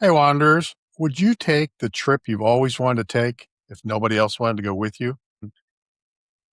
Hey, Wanderers, would you take the trip you've always wanted to take if nobody else wanted to go with you?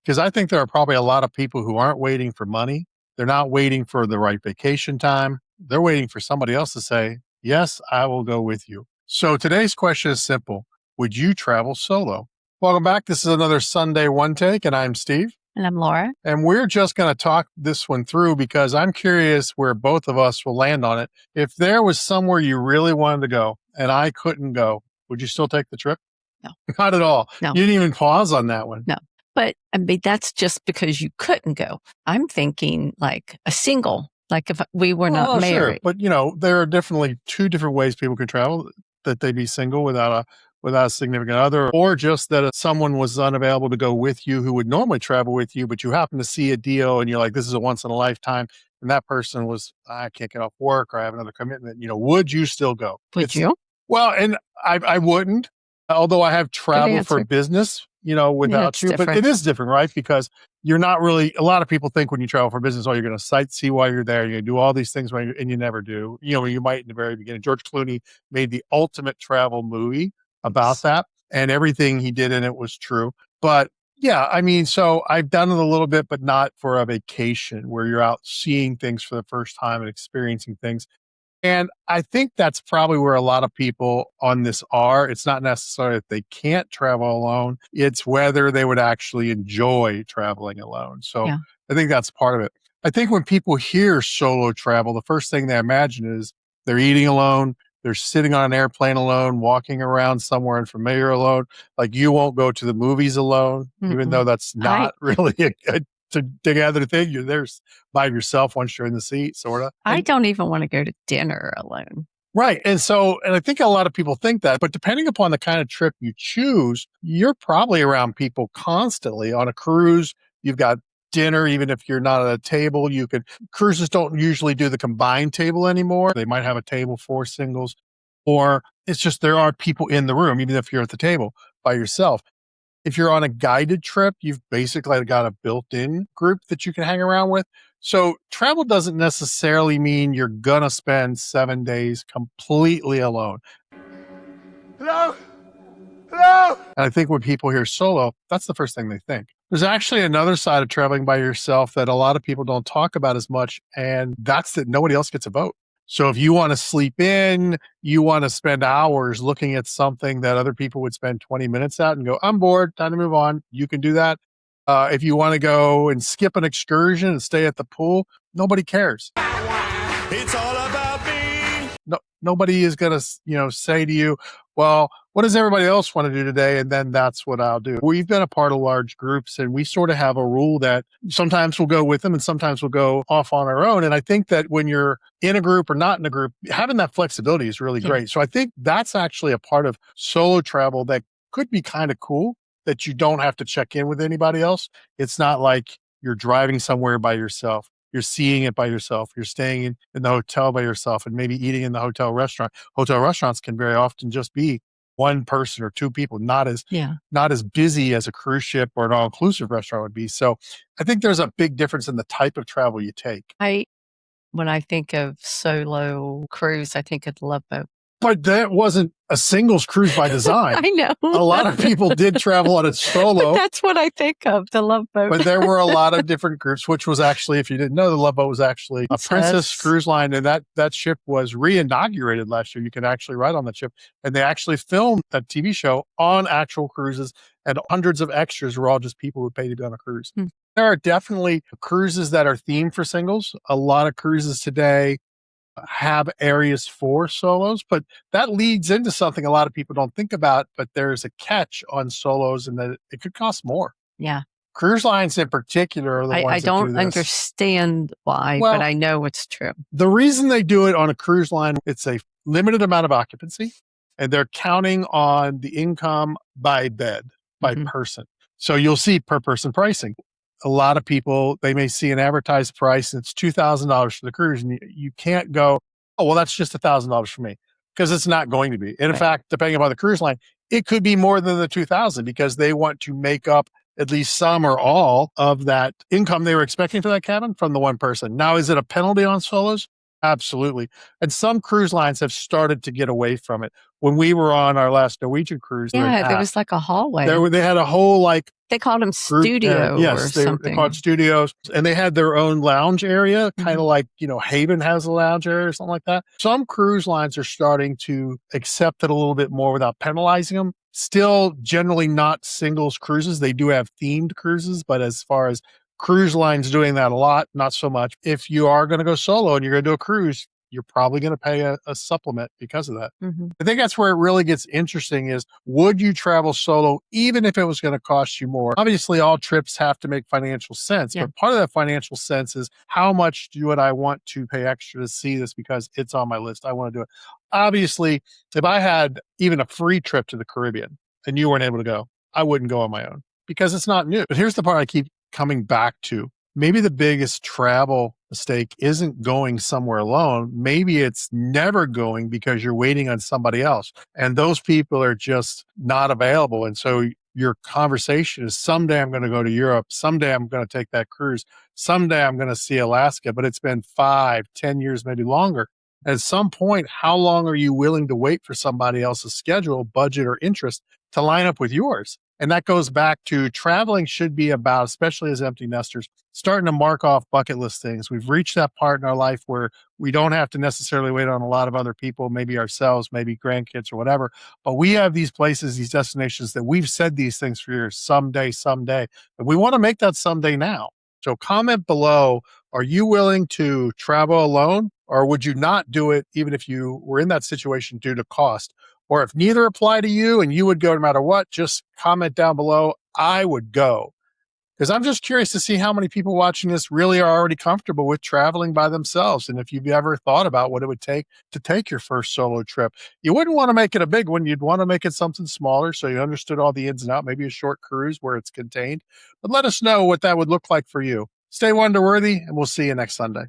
Because I think there are probably a lot of people who aren't waiting for money. They're not waiting for the right vacation time. They're waiting for somebody else to say, yes, I will go with you. So today's question is simple. Would you travel solo? Welcome back. This is another Sunday One Take, and I'm Steve. And I'm Laura. And we're just going to talk this one through because I'm curious where both of us will land on it. If there was somewhere you really wanted to go and I couldn't go, would you still take the trip? No. Not at all. No. You didn't even pause on that one. No. But I mean, that's just because you couldn't go. I'm thinking like a single, like if we were not married. Sure. But, there are definitely two different ways people could travel, that they be single without a significant other, or just that someone was unavailable to go with you who would normally travel with you, but you happen to see a deal and you're like, this is a once in a lifetime. And that person was, I can't get off work or I have another commitment. Would you still go? Would you? Well, and I wouldn't, although I have traveled for business, without you, but it is different, right? Because you're not really, a lot of people think when you travel for business, you're going to sightsee while you're there. You're going to do all these things and you never do. You might in the very beginning. George Clooney made the ultimate travel movie about that, and everything he did in it was true. But yeah, so I've done it a little bit, but not for a vacation where you're out seeing things for the first time and experiencing things. And I think that's probably where a lot of people on this are. It's not necessarily that they can't travel alone. It's whether they would actually enjoy traveling alone. So yeah. I think that's part of it. I think when people hear solo travel, the first thing they imagine is they're eating alone. They're sitting on an airplane alone, walking around somewhere unfamiliar alone. Like you won't go to the movies alone, even though that's not really a together thing. You're there by yourself once you're in the seat, sort of. I don't even want to go to dinner alone. Right. And I think a lot of people think that, but depending upon the kind of trip you choose, you're probably around people constantly. On a cruise, you've got dinner, even if you're not at a table. Cruises don't usually do the combined table anymore. They might have a table for singles, or it's just there are people in the room, even if you're at the table by yourself. If you're on a guided trip, you've basically got a built-in group that you can hang around with. So travel doesn't necessarily mean you're going to spend 7 days completely alone. Hello? Hello? And I think when people hear solo, that's the first thing they think. There's actually another side of traveling by yourself that a lot of people don't talk about as much, and that's that nobody else gets a vote. So if you want to sleep in, you want to spend hours looking at something that other people would spend 20 minutes at and go, I'm bored, time to move on. You can do that. If you want to go and skip an excursion and stay at the pool, nobody cares. It's all about me. No, nobody is going to, say to you, well, what does everybody else want to do today? And then that's what I'll do. We've been a part of large groups, and we sort of have a rule that sometimes we'll go with them and sometimes we'll go off on our own. And I think that when you're in a group or not in a group, having that flexibility is really great. So I think that's actually a part of solo travel that could be kind of cool, that you don't have to check in with anybody else. It's not like you're driving somewhere by yourself. You're seeing it by yourself. You're staying in the hotel by yourself and maybe eating in the hotel restaurant. Hotel restaurants can very often just be one person or two people, not as busy as a cruise ship or an all-inclusive restaurant would be. So I think there's a big difference in the type of travel you take. When I think of solo cruise, I think of the Love Boat. But that wasn't a singles cruise by design. I know. A lot of people did travel on a solo. But that's what I think of, the Love Boat. But there were a lot of different groups, which was actually, if you didn't know, the Love Boat was actually a Princess cruise line. And that ship was re-inaugurated last year. You could actually ride on that ship. And they actually filmed that TV show on actual cruises, and hundreds of extras were all just people who paid to be on a cruise. There are definitely cruises that are themed for singles. A lot of cruises today have areas for solos, but that leads into something a lot of people don't think about, but there's a catch on solos, and that it could cost more. Yeah. Cruise lines in particular are the ones I don't understand why, but I know it's true. The reason they do it on a cruise line, it's a limited amount of occupancy, and they're counting on the income by bed, by person. So you'll see per person pricing. A lot of people, they may see an advertised price and it's $2,000 for the cruise, and you can't go, oh, well, that's just $1,000 for me, because it's not going to be. And in fact, depending upon the cruise line, it could be more than the $2,000, because they want to make up at least some or all of that income they were expecting for that cabin from the one person. Now, is it a penalty on solos? Absolutely. And some cruise lines have started to get away from it. When we were on our last Norwegian cruise, there Yeah, there was like a hallway. they had a whole like They called them group area. studio or Yes, they call it something. studios, and they had their own lounge area, kind Mhm, of like, Haven has a lounge area or something like that. Some cruise lines are starting to accept it a little bit more without penalizing them. Still, generally not singles cruises. They do have themed cruises, but as far as cruise lines doing that a lot, not so much. If you are going to go solo and you're going to do a cruise, you're probably going to pay a supplement because of that. mhm, I think that's where it really gets interesting is, would you travel solo even if it was going to cost you more? Obviously, all trips have to make financial sense, yeah, but part of that financial sense is, how much would I want to pay extra to see this because it's on my list? I want to do it. Obviously, if I had even a free trip to the Caribbean and you weren't able to go, I wouldn't go on my own because it's not new. But here's the part I keep coming back to. Maybe the biggest travel mistake isn't going somewhere alone. Maybe it's never going because you're waiting on somebody else. And those people are just not available. And so your conversation is, someday I'm going to go to Europe. Someday I'm going to take that cruise. Someday I'm going to see Alaska, but it's been 5, 10 years, maybe longer. At some point, how long are you willing to wait for somebody else's schedule, budget, or interest to line up with yours? And that goes back to, traveling should be about, especially as empty nesters, starting to mark off bucket list things. We've reached that part in our life where we don't have to necessarily wait on a lot of other people, maybe ourselves, maybe grandkids or whatever. But we have these places, these destinations that we've said these things for years, someday, someday. But we want to make that someday now. So comment below, are you willing to travel alone, or would you not do it even if you were in that situation due to cost? Or if neither apply to you and you would go no matter what, just comment down below, I would go. Because I'm just curious to see how many people watching this really are already comfortable with traveling by themselves. And if you've ever thought about what it would take to take your first solo trip, you wouldn't want to make it a big one. You'd want to make it something smaller so you understood all the ins and outs, maybe a short cruise where it's contained. But let us know what that would look like for you. Stay wonder worthy, and we'll see you next Sunday.